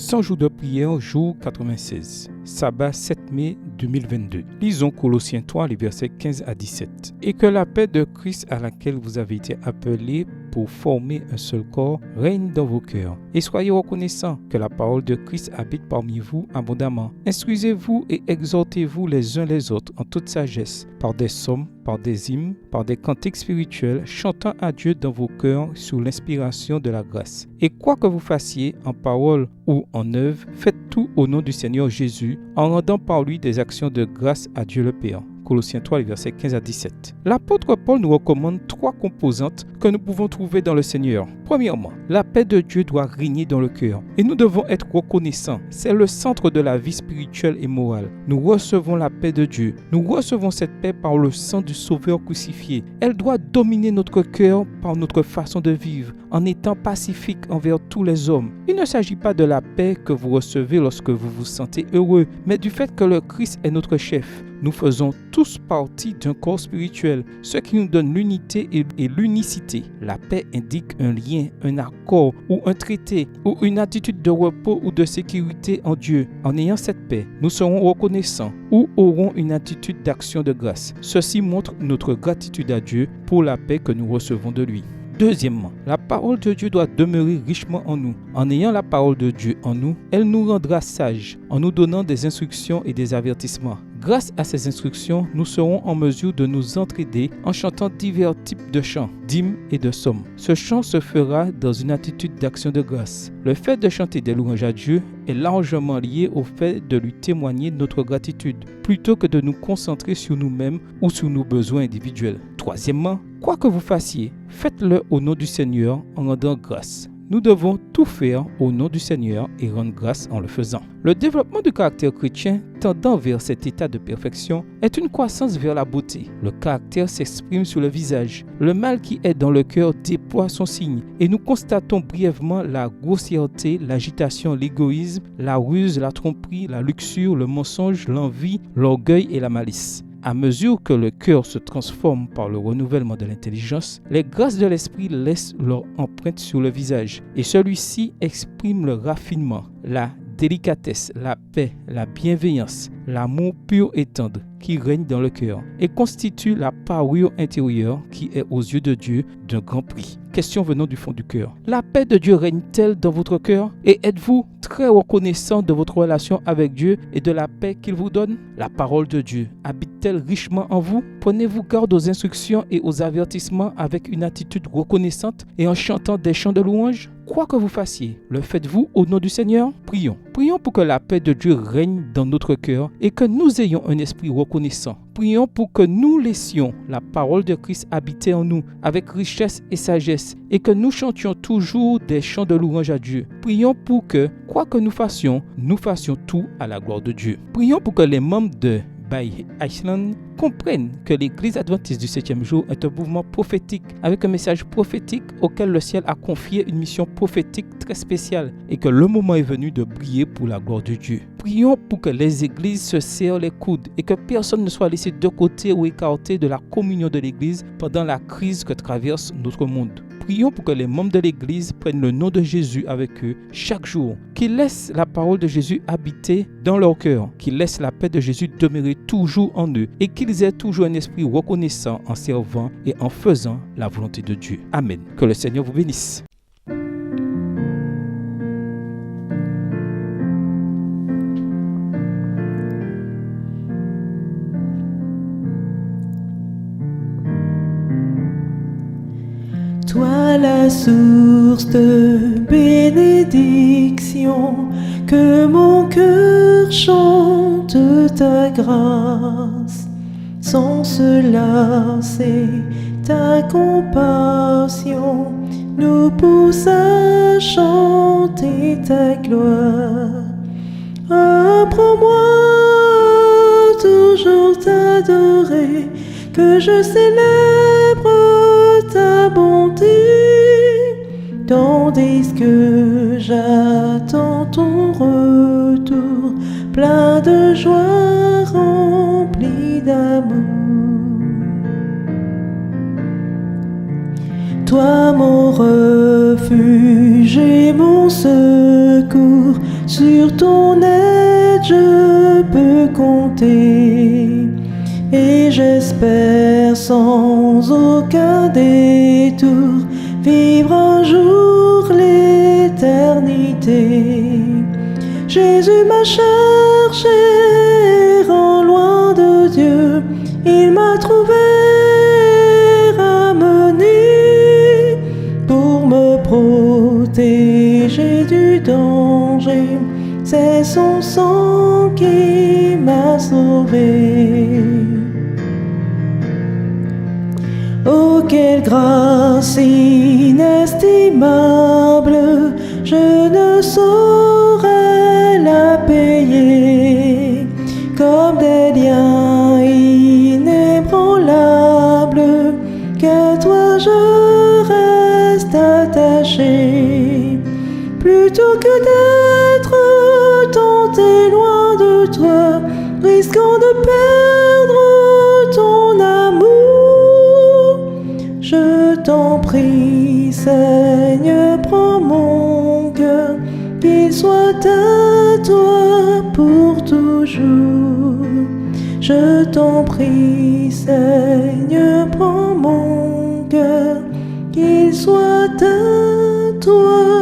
100 jours de prière, jour 96. Sabbat 7 mai 2022. Lisons Colossiens 3, les versets 15 à 17. Et que la paix de Christ à laquelle vous avez été appelés pour former un seul corps règne dans vos cœurs. Et soyez reconnaissants que la parole de Christ habite parmi vous abondamment. Instruisez-vous et exhortez-vous les uns les autres en toute sagesse, par des psaumes, par des hymnes, par des cantiques spirituels, chantant à Dieu dans vos cœurs sous l'inspiration de la grâce. Et quoi que vous fassiez en parole ou en œuvre, faites tout au nom du Seigneur Jésus, en rendant par lui des actions de grâce à Dieu le Père. Colossiens 3, versets 15 à 17. L'apôtre Paul nous recommande 3 composantes que nous pouvons trouver dans le Seigneur. Premièrement, la paix de Dieu doit régner dans le cœur et nous devons être reconnaissants. C'est le centre de la vie spirituelle et morale. Nous recevons la paix de Dieu. Nous recevons cette paix par le sang du Sauveur crucifié. Elle doit dominer notre cœur par notre façon de vivre, en étant pacifique envers tous les hommes. Il ne s'agit pas de la paix que vous recevez lorsque vous vous sentez heureux, mais du fait que le Christ est notre chef. Nous faisons tous partie d'un corps spirituel, ce qui nous donne l'unité et l'unicité. La paix indique un lien, un accord ou un traité ou une attitude de repos ou de sécurité en Dieu. En ayant cette paix, nous serons reconnaissants ou aurons une attitude d'action de grâce. Ceci montre notre gratitude à Dieu pour la paix que nous recevons de lui. Deuxièmement, la parole de Dieu doit demeurer richement en nous. En ayant la parole de Dieu en nous, elle nous rendra sages en nous donnant des instructions et des avertissements. Grâce à ces instructions, nous serons en mesure de nous entraider en chantant divers types de chants, d'hymnes et de psaumes. Ce chant se fera dans une attitude d'action de grâce. Le fait de chanter des louanges à Dieu est largement lié au fait de lui témoigner notre gratitude, plutôt que de nous concentrer sur nous-mêmes ou sur nos besoins individuels. Troisièmement, quoi que vous fassiez, faites-le au nom du Seigneur en rendant grâce. Nous devons tout faire au nom du Seigneur et rendre grâce en le faisant. Le développement du caractère chrétien tendant vers cet état de perfection est une croissance vers la beauté. Le caractère s'exprime sur le visage. Le mal qui est dans le cœur déploie son signe et nous constatons brièvement la grossièreté, l'agitation, l'égoïsme, la ruse, la tromperie, la luxure, le mensonge, l'envie, l'orgueil et la malice. À mesure que le cœur se transforme par le renouvellement de l'intelligence, les grâces de l'esprit laissent leur empreinte sur le visage et celui-ci exprime le raffinement, la délicatesse, la paix, la bienveillance, l'amour pur et tendre qui règne dans le cœur et constitue la parure intérieure qui est aux yeux de Dieu d'un grand prix. Question venant du fond du cœur. La paix de Dieu règne-t-elle dans votre cœur et êtes-vous très reconnaissant de votre relation avec Dieu et de la paix qu'il vous donne? La parole de Dieu habite-t-elle richement en vous? Prenez-vous garde aux instructions et aux avertissements avec une attitude reconnaissante et en chantant des chants de louange? Quoi que vous fassiez, le faites-vous au nom du Seigneur? Prions. Prions pour que la paix de Dieu règne dans notre cœur et que nous ayons un esprit reconnaissant. Prions pour que nous laissions la parole de Christ habiter en nous avec richesse et sagesse et que nous chantions toujours des chants de louange à Dieu. Prions pour que, quoi que nous fassions tout à la gloire de Dieu. Prions pour que les membres de By Iceland comprennent que l'Église adventiste du 7e jour est un mouvement prophétique avec un message prophétique auquel le ciel a confié une mission prophétique très spéciale et que le moment est venu de briller pour la gloire de Dieu. Prions pour que les églises se serrent les coudes et que personne ne soit laissé de côté ou écarté de la communion de l'Église pendant la crise que traverse notre monde. Prions pour que les membres de l'Église prennent le nom de Jésus avec eux chaque jour, qu'ils laissent la parole de Jésus habiter dans leur cœur, qu'ils laissent la paix de Jésus demeurer toujours en eux et qu'ils aient toujours un esprit reconnaissant en servant et en faisant la volonté de Dieu. Amen. Que le Seigneur vous bénisse. Toi la source de bénédiction, que mon cœur chante ta grâce, sans se lasser ta compassion, nous pousse à chanter ta gloire. Apprends-moi toujours t'adorer, que je célèbre ta bonté, tandis que j'attends ton retour, plein de joie, rempli d'amour. Toi mon refuge et mon secours, sur ton aide je peux compter. Et j'espère sans aucun détour vivre un jour l'éternité. Jésus m'a cherché errant loin de Dieu, il m'a trouvé ramené pour me protéger du danger. C'est son sang qui m'a sauvé. Oh, quelle grâce inestimable, je ne saurais la payer. Comme des liens inébranlables, qu'à toi je reste attaché. Plutôt que d'être tenté loin de toi, risquant de perdre ton amour, je t'en prie, Seigneur, prends mon cœur, qu'il soit à toi pour toujours. Je t'en prie, Seigneur, prends mon cœur, qu'il soit à toi